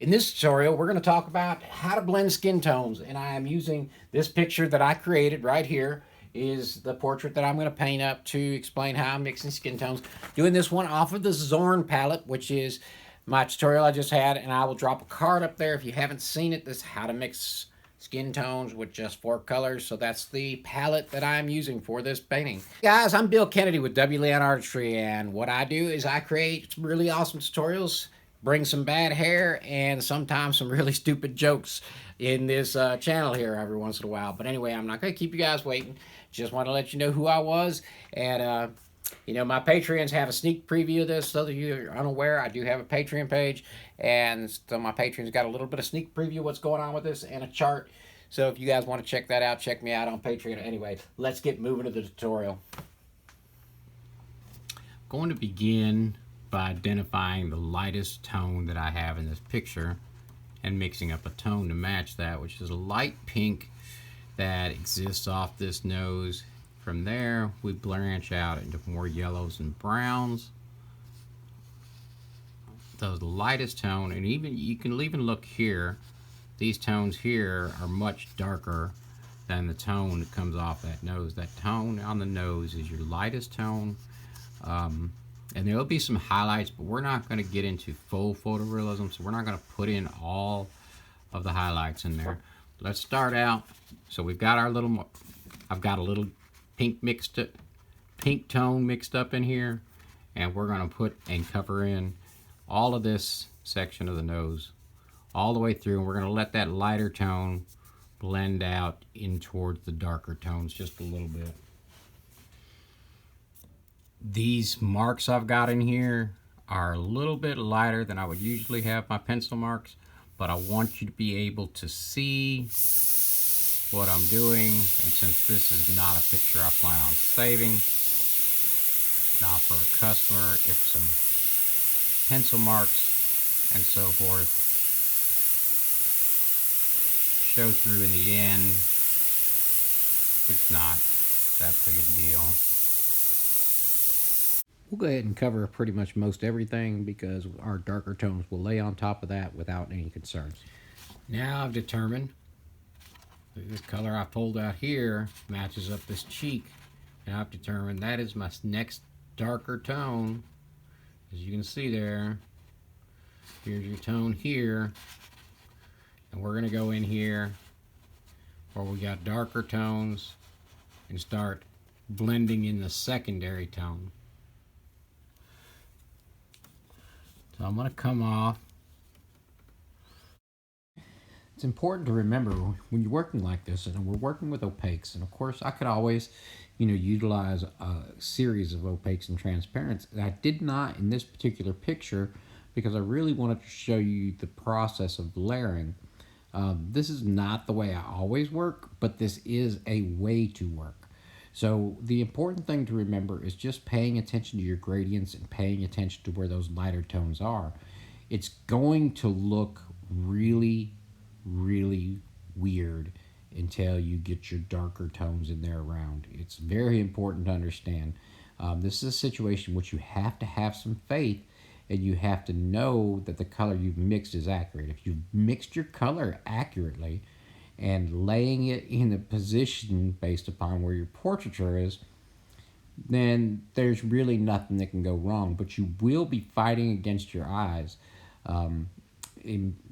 In this tutorial, we're going to talk about how to blend skin tones, and I am using this picture that I created right here is the portrait that I'm going to paint up to explain how I'm mixing skin tones. Doing this one off of the Zorn palette, which is my tutorial I just had, and I will drop a card up there if you haven't seen it. This is how to mix skin tones with just 4 colors. So that's the palette that I'm using for this painting. Guys, I'm Bill Kennedy with W. Leon Artistry, and what I do is I create some really awesome tutorials, bring some bad hair, and sometimes some really stupid jokes in this channel here every once in a while. But anyway, I'm not going to keep you guys waiting. Just want to let you know who I was. And you know, my Patreons have a sneak preview of this. So that you're unaware, I do have a Patreon page. And so my Patreons got a little bit of sneak preview of what's going on with this and a chart. So if you guys want to check that out, check me out on Patreon. Anyway, let's get moving to the tutorial. I'm going to begin by identifying the lightest tone that I have in this picture and mixing up a tone to match that, which is a light pink that exists off this nose. From there, we branch out into more yellows and browns. The lightest tone, and even you can even look here, these tones here are much darker than the tone that comes off that nose. That tone on the nose is your lightest tone. And there'll be some highlights, but we're not going to get into full photorealism, so we're not going to put in all of the highlights in there. Let's start out. So we've got our little, I've got a little pink tone mixed up in here, and we're going to put and cover in all of this section of the nose all the way through, and we're going to let that lighter tone blend out in towards the darker tones just a little bit. These marks I've got in here are a little bit lighter than I would usually have my pencil marks, but I want you to be able to see what I'm doing. And since this is not a picture I plan on saving, not for a customer, if some pencil marks and so forth show through in the end, it's not that big a deal. We'll go ahead and cover pretty much most everything because our darker tones will lay on top of that without any concerns. Now I've determined that this color I pulled out here matches up this cheek, and I've determined that is my next darker tone. As you can see there, here's your tone here, and we're going to go in here where we got darker tones and start blending in the secondary tone. So I'm going to come off. It's important to remember when you're working like this, and we're working with opaques, and of course I could always, utilize a series of opaques and transparents. I did not in this particular picture because I really wanted to show you the process of layering. This is not the way I always work, but this is a way to work. So the important thing to remember is just paying attention to your gradients and paying attention to where those lighter tones are. It's going to look really, really weird until you get your darker tones in there around. It's very important to understand. This is a situation in which you have to have some faith, and you have to know that the color you've mixed is accurate. If you've mixed your color accurately and laying it in a position based upon where your portraiture is, then there's really nothing that can go wrong. But you will be fighting against your eyes. A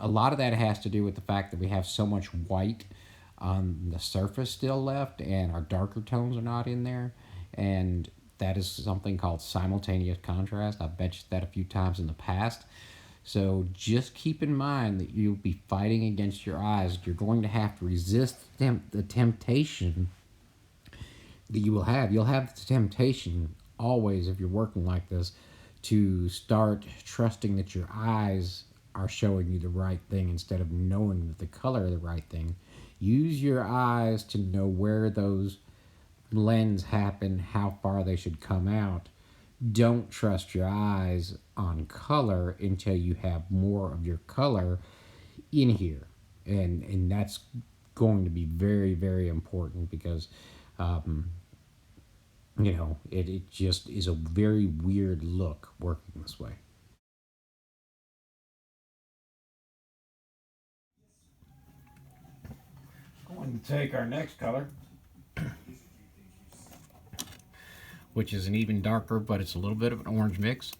lot of that has to do with the fact that we have so much white on the surface still left, and our darker tones are not in there. And that is something called simultaneous contrast. I've mentioned that a few times in the past. So just keep in mind that you'll be fighting against your eyes. You're going to have to resist the temptation that you will have. You'll have the temptation always, if you're working like this, to start trusting that your eyes are showing you the right thing instead of knowing that the color is the right thing. Use your eyes to know where those blends happen, how far they should come out. Don't trust your eyes on color until you have more of your color in here. And that's going to be very, very important because, it just is a very weird look working this way. going to take our next color, which is an even darker, but it's a little bit of an orange mix.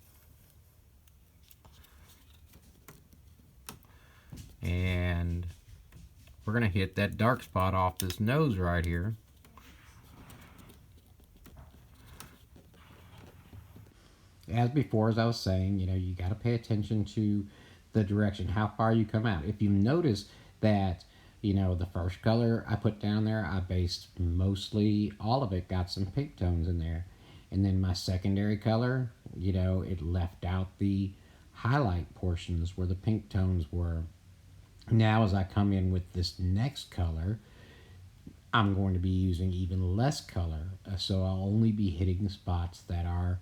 And we're going to hit that dark spot off this nose right here. As before, as I was saying, you got to pay attention to the direction, how far you come out. If you notice that, the first color I put down there, I based mostly all of it, got some pink tones in there. And then my secondary color, it left out the highlight portions where the pink tones were. Now, as I come in with this next color, I'm going to be using even less color. So I'll only be hitting spots that are,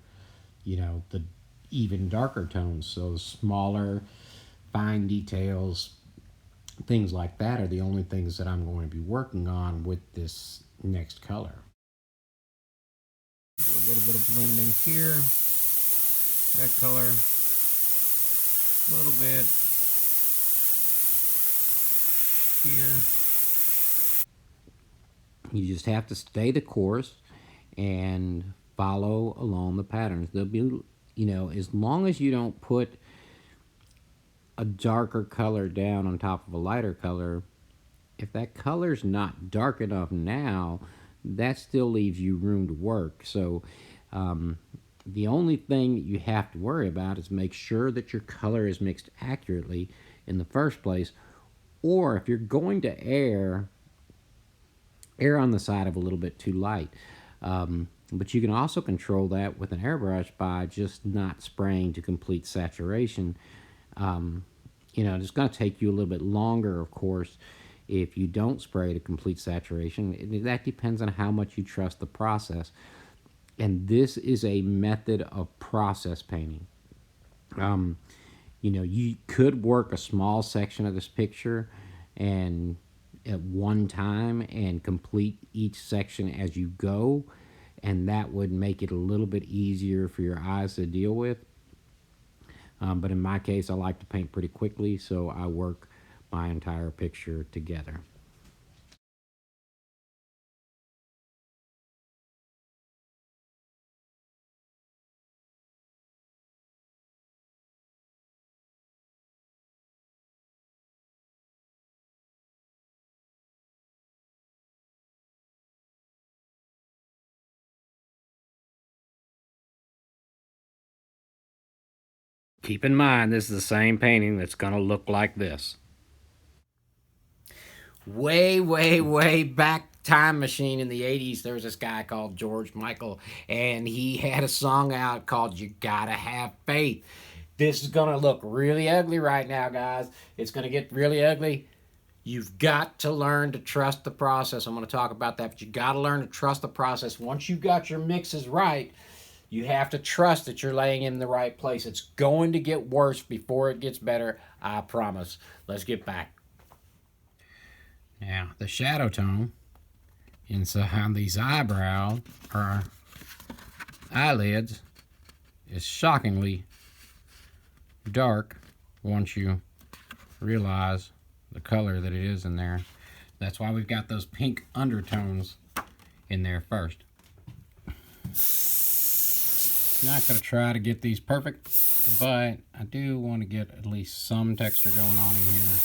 the even darker tones. So smaller, fine details, things like that are the only things that I'm going to be working on with this next color. Do a little bit of blending here. That color. A little bit here. You just have to stay the course and follow along the patterns. They'll be, as long as you don't put a darker color down on top of a lighter color, if that color's not dark enough now, that still leaves you room to work. So the only thing that you have to worry about is make sure that your color is mixed accurately in the first place, or if you're going to err on the side of a little bit too light. But you can also control that with an airbrush by just not spraying to complete saturation. It's going to take you a little bit longer, of course, if you don't spray to complete saturation. That depends on how much you trust the process. And this is a method of process painting. You could work a small section of this picture and at one time and complete each section as you go, and that would make it a little bit easier for your eyes to deal with. But in my case, I like to paint pretty quickly, so I work my entire picture together. Keep in mind, this is the same painting that's going to look like this. Way, way, way back time machine in the 80s, there was this guy called George Michael, and he had a song out called You Gotta Have Faith. This is going to look really ugly right now, guys. It's going to get really ugly. You've got to learn to trust the process. I'm going to talk about that, but you got to learn to trust the process. Once you've got your mixes right, you have to trust that you're laying in the right place. It's going to get worse before it gets better, I promise. Let's get back. Now, the shadow tone inside these eyebrows or eyelids is shockingly dark once you realize the color that it is in there. That's why we've got those pink undertones in there first. Not going to try to get these perfect, but I do want to get at least some texture going on in here.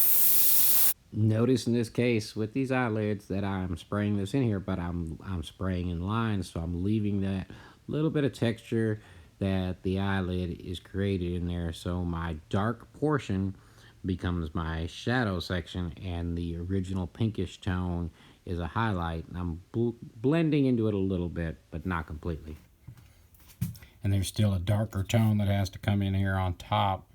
Notice in this case with these eyelids that I'm spraying this in here, but I'm spraying in lines, so I'm leaving that little bit of texture that the eyelid is created in there. So my dark portion becomes my shadow section, and the original pinkish tone is a highlight. And I'm blending into it a little bit, but not completely. And there's still a darker tone that has to come in here on top.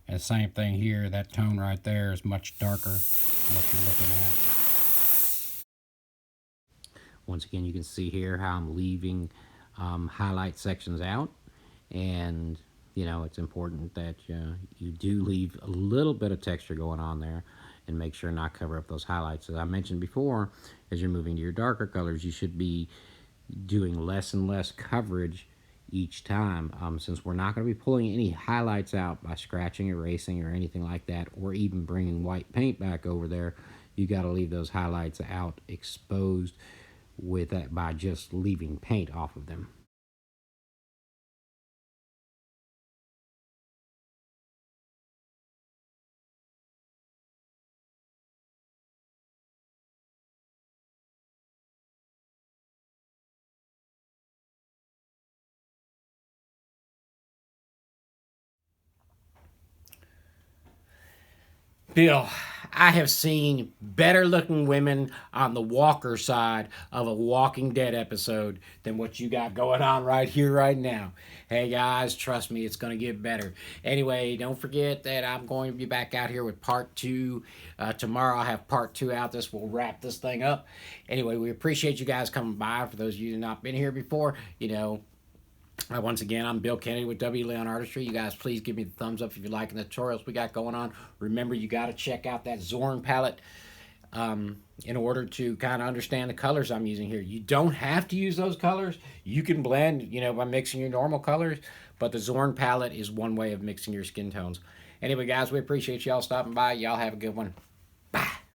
And same thing here, that tone right there is much darker than what you're looking at. Once again, you can see here how I'm leaving highlight sections out. And, it's important that you do leave a little bit of texture going on there and make sure not cover up those highlights. As I mentioned before, as you're moving to your darker colors, you should be doing less and less coverage each time, since we're not going to be pulling any highlights out by scratching, erasing, or anything like that, or even bringing white paint back over there. you got to leave those highlights out exposed with that by just leaving paint off of them. Bill, I have seen better looking women on the Walker side of a Walking Dead episode than what you got going on right here, right now. Hey guys, trust me, it's going to get better. Anyway, don't forget that I'm going to be back out here with part two. Tomorrow I'll have part two out. This will wrap this thing up. Anyway, we appreciate you guys coming by. For those of you who have not been here before, once again, I'm Bill Kennedy with W. Leon Artistry. You guys, please give me the thumbs up if you're liking the tutorials we got going on. Remember, you got to check out that Zorn palette in order to kind of understand the colors I'm using here. You don't have to use those colors. You can blend, by mixing your normal colors, but the Zorn palette is one way of mixing your skin tones. Anyway, guys, we appreciate y'all stopping by. Y'all have a good one.